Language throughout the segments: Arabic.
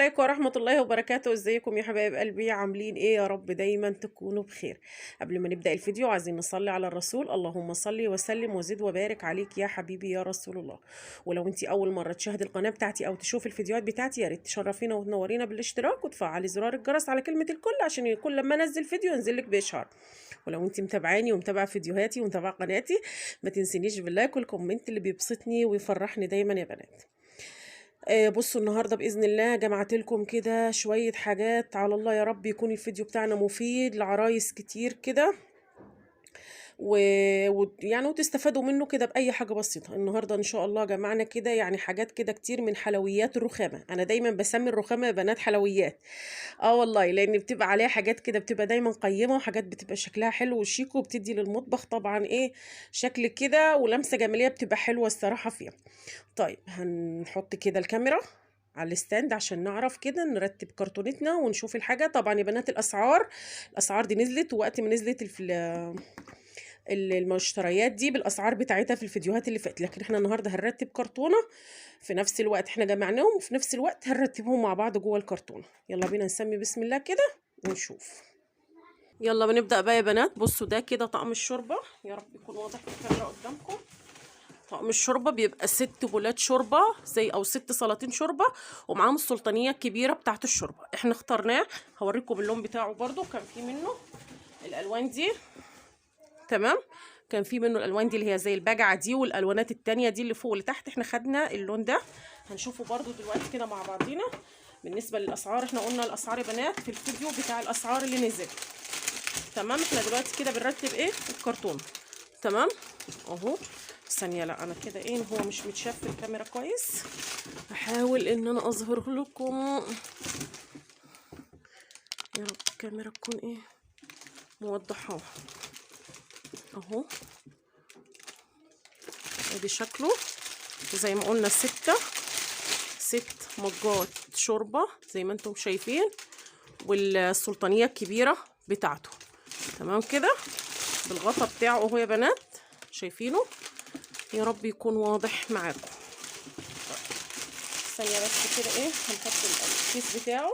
عليكم ورحمة الله وبركاته. ازيكم يا حبايب قلبي؟ عاملين ايه؟ يا رب دايما تكونوا بخير. قبل ما نبدأ الفيديو عايزين نصلي على الرسول. اللهم صل وسلم وزد وبارك عليك يا حبيبي يا رسول الله. ولو انت اول مرة تشاهدي القناة بتاعتي او تشوفي الفيديوهات بتاعتي، يا ريت تشرفينا وتنورينا بالاشتراك وتفعلي زرار الجرس على كلمة الكل عشان كل لما انزل فيديو ينزل لك بإشعار. ولو انت متابعاني ومتابعة فيديوهاتي ومتابعة قناتي، ما تنسينيش بالله كل كومنت اللي بيبسطني ويفرحني دايما يا بنات. بصوا النهارده باذن الله جمعت لكم كده شويه حاجات على الله. يا رب يكون الفيديو بتاعنا مفيد لعرايس كتير كده يعني وتستفادوا منه كده باي حاجه بسيطه. النهارده ان شاء الله جمعنا كده يعني حاجات كده كتير من حلويات الرخامه. انا دايما بسمي الرخامه يا بنات حلويات. والله لان بتبقى عليها حاجات كده بتبقى دايما قيمه، وحاجات بتبقى شكلها حلو وشيك وبتدي للمطبخ طبعا ايه شكل كده ولمسه جماليه بتبقى حلوه الصراحه فيها. طيب هنحط كده الكاميرا على الستاند عشان نعرف كده نرتب كرتونتنا ونشوف الحاجة. طبعا يا بنات الأسعار دي نزلت، وقت ما نزلت المشتريات دي بالأسعار بتاعتها في الفيديوهات اللي فاتت، لكن احنا النهاردة هنرتب كرتونة في نفس الوقت. احنا جمعناهم وفي نفس الوقت هنرتبهم مع بعض جوه الكرتونة. يلا بينا نسمي بسم الله كده ونشوف. يلا بنبدأ بقى يا بنات. بصوا ده كده طقم الشوربة، يا رب يكون واضح في الكاميرا قدامكم. طقم الشوربه بيبقى 6 بولات شوربه او 6 سلاطين شوربه، ومعاهم السلطانيه الكبيره بتاعت الشوربه. احنا اخترناه، هوريكم اللون بتاعه برضو. كان في منه الالوان دي، تمام. كان في منه الالوان دي اللي هي زي البجعه دي، والالوانات التانية دي اللي فوق واللي تحت. احنا خدنا اللون ده، هنشوفه برضو دلوقتي كده مع بعضينا. بالنسبه للاسعار احنا قلنا الاسعار يا بنات في الفيديو بتاع الاسعار اللي نزل، تمام. احنا دلوقتي كده بنرتب ايه الكرتون، تمام اهو. ثانيه، لا انا كده ايه هو مش متشاف في الكاميرا كويس. هحاول ان انا اظهر لكم، يا رب الكاميرا تكون ايه موضحه اهو. ادي شكله زي ما قلنا 6 مجات شوربه زي ما انتم شايفين، والسلطانيه الكبيره بتاعته، تمام كده بالغطا بتاعه اهو يا بنات، شايفينه؟ يا رب يكون واضح معاكم. ثانيه بس كده ايه، هنحط الكيس بتاعه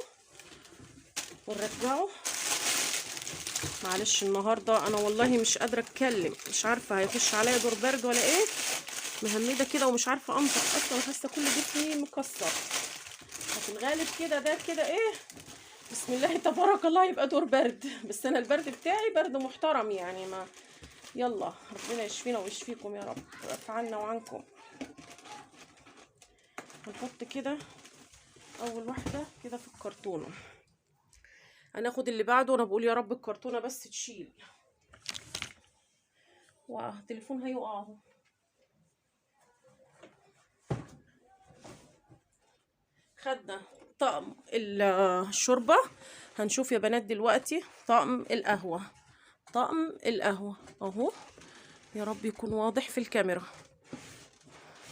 ونرجعه. معلش النهارده انا والله مش قادره اتكلم، مش عارفه هيخش عليا دور برد ولا ايه، مهمده كده ومش عارفه انطق اصلا، حاسه كل جسمي مكسر. في الغالب كده ده كده ايه، بسم الله تبارك الله يبقى دور برد، بس انا البرد بتاعي برد محترم يعني. ما يلا ربنا يشفينا ويشفيكم يا رب ويعفو عنا وعنكم. هنحط كده اول واحده كده في الكرتونه، هناخد اللي بعده. وانا بقول يا رب الكرتونه بس تشيل. التليفون هيقع اهو. خدنا طقم الشوربه، هنشوف يا بنات دلوقتي طقم القهوه. اهو، يا رب يكون واضح في الكاميرا،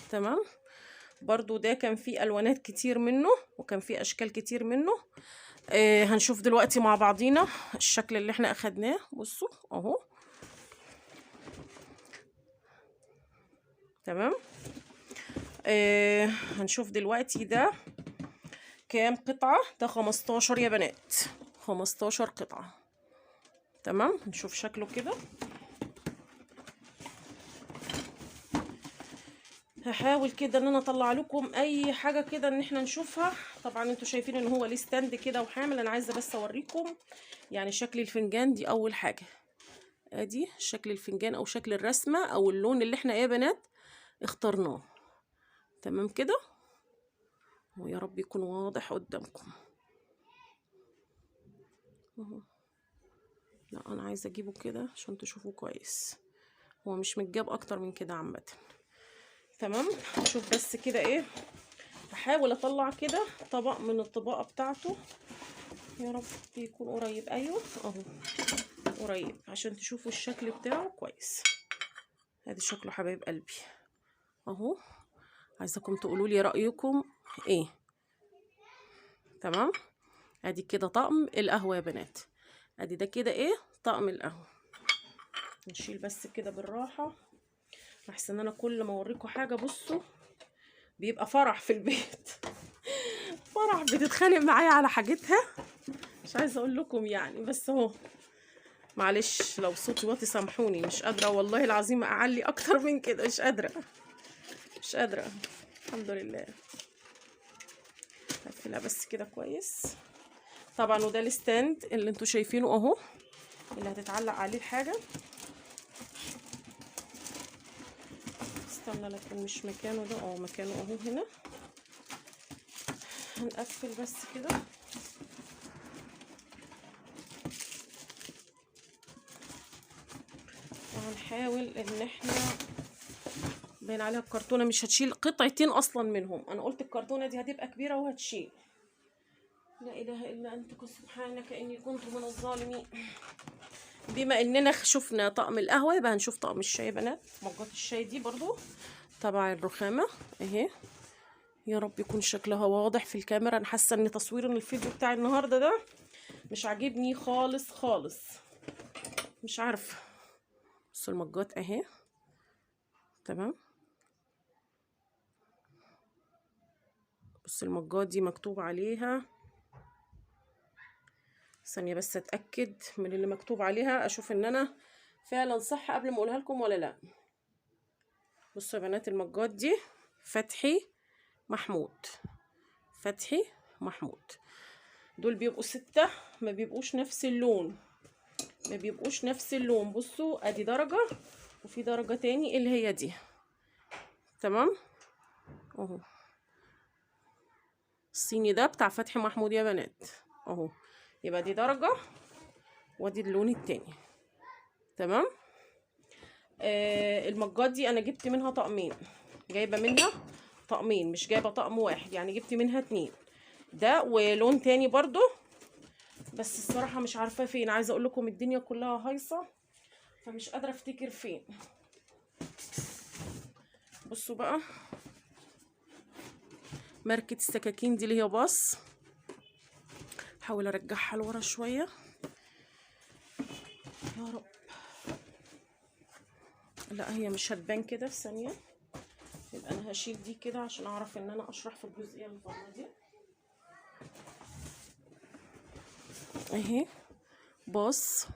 تمام. برضو ده كان فيه الوانات كتير منه وكان فيه اشكال كتير منه. هنشوف دلوقتي مع بعضينا الشكل اللي احنا اخدناه. بصوا اهو، تمام. هنشوف دلوقتي ده كام قطعة. ده 15 يا بنات، 15 قطعة، تمام. نشوف شكله كده. هحاول كده ان انا اطلع لكم اي حاجه كده ان احنا نشوفها. طبعا انتوا شايفين ان هو ليه ستاند كده وحامل. انا عايزه بس اوريكم يعني شكل الفنجان. دي اول حاجه، ادي شكل الفنجان او شكل الرسمه او اللون اللي احنا ايه يا بنات اخترناه، تمام كده. ويا رب يكون واضح قدامكم اهو. لا انا عايزه اجيبه كده عشان تشوفوه كويس، هو مش متجاب اكتر من كده عامه، تمام. شوف بس كده ايه، هحاول اطلع كده طبق من الطباقه بتاعته، يا رب يكون قريب. ايوه اهو قريب عشان تشوفوا الشكل بتاعه كويس. ادي شكله حبايب قلبي اهو. عايزاكم تقولوا لي رايكم ايه، تمام. ادي كده طقم القهوه يا بنات. ادي ده كده ايه طقم القهوه. نشيل بس كده بالراحه احسن انا كل ما اوريكم حاجه بصوا بيبقى فرح في البيت. فرح بتتخانق معايا على حاجتها، مش عايزه اقول لكم يعني، بس اهو معلش لو صوتي واطي سامحوني، مش قادره والله العظيم اعلي اكتر من كده، مش قادره مش قادره. الحمد لله. هقفلها بس كده كويس. طبعا وده الستاند اللي انتوا شايفينه اهو، اللي هتتعلق عليه الحاجه. استنى لكن مش مكانه ده، مكانه اهو هنا. هنقفل بس كده. وهنحاول ان احنا باين عليها الكرتونه مش هتشيل قطعتين اصلا منهم. انا قلت الكرتونه دي هتبقى كبيره وهتشيل. لا اله الا انت سبحانك اني كنت من الظالمين. بما اننا شفنا طقم القهوه، يبقى هنشوف طقم الشاي يا بنات. مجات الشاي دي برضو تبع الرخامه اهي. يا رب يكون شكلها واضح في الكاميرا. انا حاسه ان تصوير الفيديو بتاع النهارده ده مش عاجبني خالص خالص، مش عارفه. بصوا المجات اهي، تمام. بص المجات دي مكتوب عليها، ثانيه بس اتاكد من اللي مكتوب عليها، اشوف ان انا فعلا صح قبل ما اقولها لكم ولا لا. بصوا يا بنات المجات دي فتحي محمود، فتحي محمود. دول بيبقوا 6، ما بيبقوش نفس اللون، ما بيبقوش نفس اللون. بصوا ادي درجة وفي درجة تاني اللي هي دي، تمام اهو. الصيني ده بتاع فتحي محمود يا بنات اهو. يبقى دي درجة وادي اللون التاني، تمام. المجات دي انا جبت منها طقمين، جايبة منها طقمين، مش جايبة طقم واحد، يعني جبت منها 2. ده ولون تاني برضو، بس الصراحة مش عارفة فين. عايزة اقول لكم الدنيا كلها هايصة، فمش قادرة افتكر فين. بصوا بقى ماركة السكاكين دي اللي هي باص. احاول ارجعها لورا شوية يا رب. لا هي مش هتبان كده في ثانية، يبقى انا هشيل دي كده عشان اعرف ان انا اشرح في الجزئية اللي بره دي اهي. باص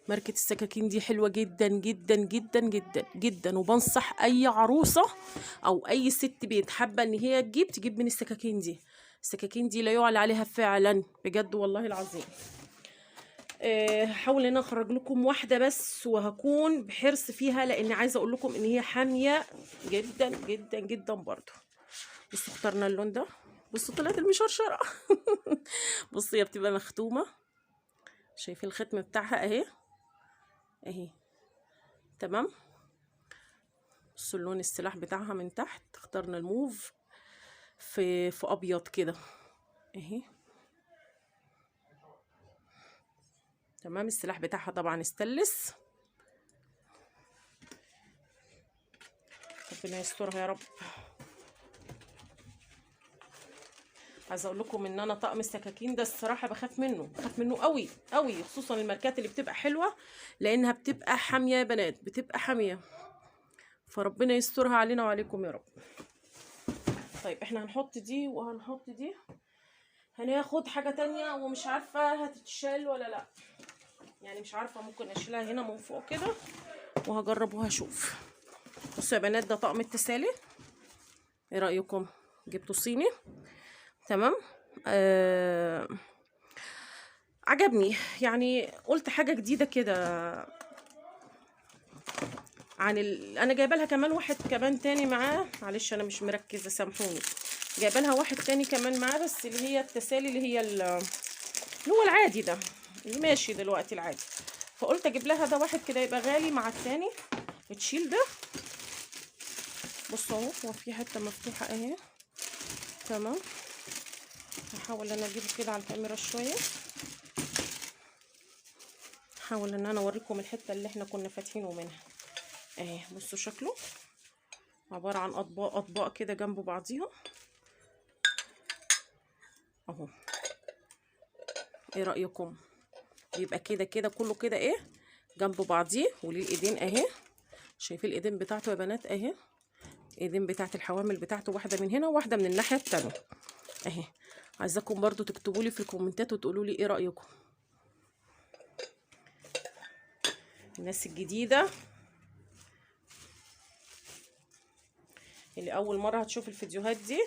ماركة السكاكين دي حلوة جدا جدا جدا جدا جدا، وبنصح اي عروسة او اي ست بيت حابة ان هي تجيب من السكاكين دي. السكاكين دي لا يعلى عليها فعلا بجد والله العظيم. هحاول ان انا اخرج لكم واحدة بس، وهكون بحرص فيها، لان عايزة اقول لكم ان هي حامية جدا جدا جدا برضو. بصوا اخترنا اللون ده، بصوا طلعت المشرشرة بصوا هي بتبقى مختومة، شايفين الختم بتاعها اهي اهي، تمام. بصوا اللون السلاح بتاعها من تحت، اخترنا الموف في ابيض كده اهي، تمام. السلاح بتاعها طبعا استلس، ربنا يسترها يا رب. عايزه اقول لكم ان انا طقم السكاكين ده الصراحه بخاف منه، بخاف منه قوي قوي، خصوصا الماركات اللي بتبقى حلوه، لانها بتبقى حاميه يا بنات، بتبقى حاميه. فربنا يسترها علينا وعليكم يا رب. طيب احنا هنحط دي وهنحط دي، هناخد حاجه تانية ومش عارفه هتتشال ولا لا، يعني مش عارفه، ممكن اشيلها هنا من فوق كده وهجرب وهشوف. بصوا يا بنات ده طقم التسالي، ايه رايكم؟ جبته صيني، تمام. عجبني، يعني قلت حاجه جديده كده عن انا جايبه لها كمان واحد كمان تاني معاه، معلش انا مش مركزه سامحوني. جايبه لها واحد تاني كمان معاه، بس اللي هي التسالي اللي هي اللي هو العادي ده اللي ماشي دلوقتي العادي، فقلت اجيب لها ده واحد كده يبقى غالي مع التاني تشيل ده. بصوا اهو هو في حته مفتوحه اهي، تمام. هحاول انا اجيبه كده على الكاميرا شويه، هحاول ان انا اوريكم الحته اللي احنا كنا فاتحينه منها اهي. بصوا شكله عباره عن اطباق كده جنب بعضيها اهو. ايه رايكم؟ يبقى كده كده كله كده ايه جنب بعضيه، وليه الايدين اهي، شايفين الايدين بتاعته يا بنات اهي، ايدين بتاعت الحوامل بتاعته، واحده من هنا وواحده من الناحيه التانيه اهي. عايزاكم برضو تكتبوا لي في الكومنتات وتقولوا لي ايه رايكم. الناس الجديده اللي اول مره هتشوف الفيديوهات دي،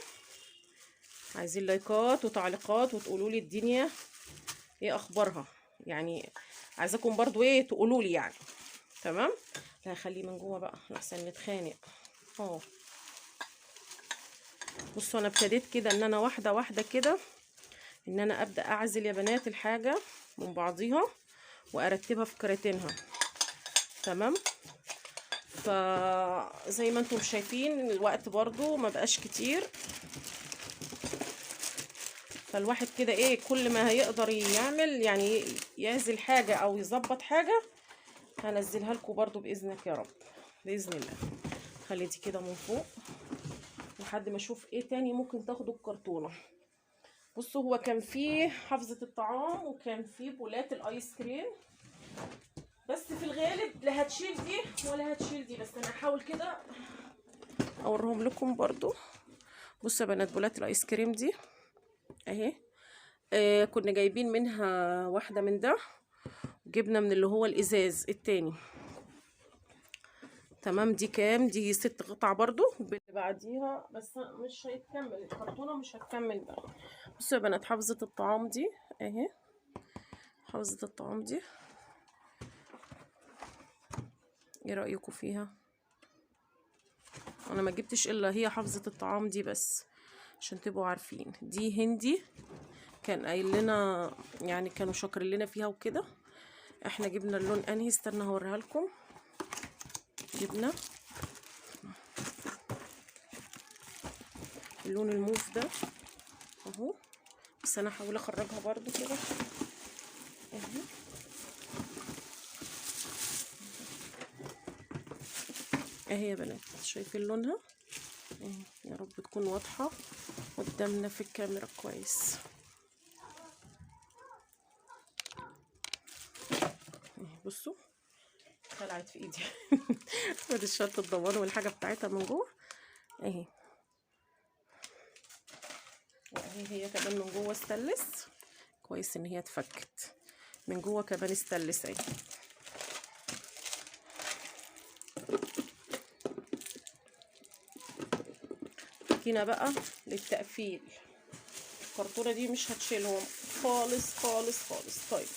عايزين لايكات وتعليقات وتقولوا لي الدنيا ايه اخبارها. يعني عايزاكم برضو ايه تقولوا لي يعني. تمام. لا هخليه من جوه بقى لحسن نتخانق. بصوا انا ابتديت كده ان انا واحده واحده كده ان انا ابدا اعزل يا بنات الحاجه من بعضيها وارتبها في كراتينها. تمام. فزي ما انتم شايفين الوقت برضو ما بقاش كتير، فالواحد كده ايه كل ما هيقدر يعمل يعني يعزل حاجه او يظبط حاجه هنزلها لكم برضو باذنك يا رب، باذن الله. خلي دي كده من فوق لحد ما اشوف ايه تاني ممكن تاخدوا الكرتونه. بصوا هو كان فيه حافظه الطعام وكان فيه بولات الايس كريم، بس في الغالب لا هتشيل دي ولا هتشيل دي، بس انا هحاول كده اوريهم لكم برضو. بصوا يا بنات بولات الايس كريم دي اهي، كنا جايبين منها واحده من ده وجبنا من اللي هو الازاز التاني. تمام. دي كام؟ دي 6 قطع برضو اللي بعديها، بس مش هيتكمل الكرتونه مش هتكمل بقى. بصوا يا بنات حافظه الطعام دي اهي، حافظه الطعام دي ايه رايكم فيها؟ انا ما جبتش الا هي حافظه الطعام دي بس عشان تبقوا عارفين. دي هندي كان قايل لنا يعني كانوا شاكرين لنا فيها وكده. احنا جبنا اللون انهي، استنى هوريها لكم. جبنا اللون الموف ده اهو، بس انا هحاول اخرجها برضو كده اهي. اهي يا بنات شايفين لونها اهي، يا رب تكون واضحه قدامنا في الكاميرا كويس. بصوا طلعت في ايدي ودي الشطه الضوان والحاجه بتاعتها من جوه اهي، واهي هي كمان من جوه استانلس. كويس ان هي اتفكت من جوه كمان استانلس اهي. جينا بقى للتقفيل. الكرتونه دي مش هتشيلهم خالص خالص خالص. طيب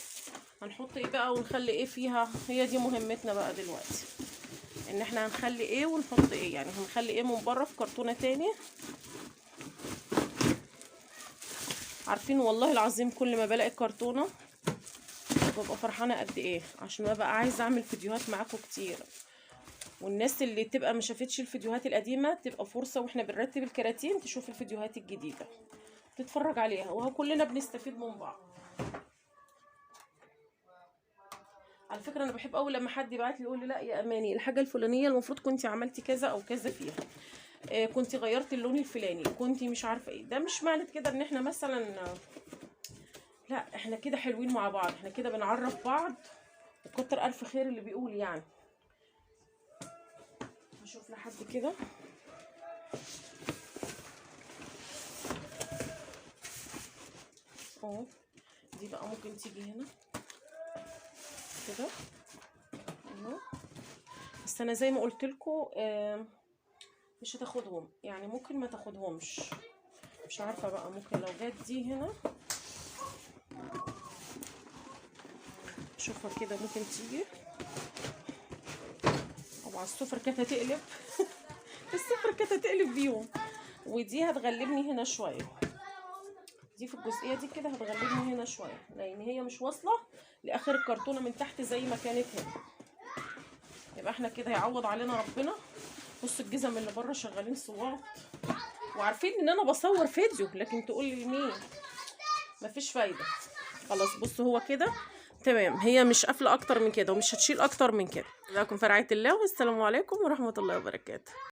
هنحط ايه بقى ونخلي ايه فيها؟ هي دي مهمتنا بقى دلوقتي، ان احنا هنخلي ايه ونحط ايه. يعني هنخلي ايه من بره في كرتونه تاني. عارفين والله العظيم كل ما بلاقي كرتونه ببقى فرحانه قد ايه، عشان ببقى عايزه اعمل فيديوهات معاكم كتير، والناس اللي تبقى ما شافتش الفيديوهات القديمه تبقى فرصه واحنا بنرتب الكراتين تشوف الفيديوهات الجديده تتفرج عليها، وهو كلنا بنستفيد من بعض. على فكره انا بحب قوي لما حد يبعت لي يقول لي لا يا اماني الحاجه الفلانيه المفروض كنتي عملتي كذا او كذا فيها، كنتي غيرتي اللون الفلاني، كنتي مش عارفه ايه. ده مش معنى كده ان احنا مثلا لا، احنا كده حلوين مع بعض، احنا كده بنعرف بعض، وكتر الف خير اللي بيقول يعني. هشوف لحد كده اهو. دي بقى ممكن تيجي هنا كده اهو، بس انا زي ما قلت لكم مش هتاخدهم، يعني ممكن ما تاخدهمش، مش عارفه بقى. ممكن لو جت دي هنا شوفها كده ممكن تيجي، او على السفره كانت هتقلب السفره كانت هتقلب بيهم. ودي هتغلبني هنا شويه، دي في الجزئيه دي كده هتغلبني هنا شويه، لان هي مش واصله لاخر الكرتونه من تحت زي ما كانت هنا. يبقى احنا كده هيعوض علينا ربنا. بصوا الجزم اللي بره شغالين صوات، وعارفين ان انا بصور فيديو، لكن تقول لي مين؟ مفيش فايده. خلاص بصوا هو كده تمام، هي مش قافله اكتر من كده ومش هتشيل اكتر من كده. جزاكم في رعايه الله، والسلام عليكم ورحمه الله وبركاته.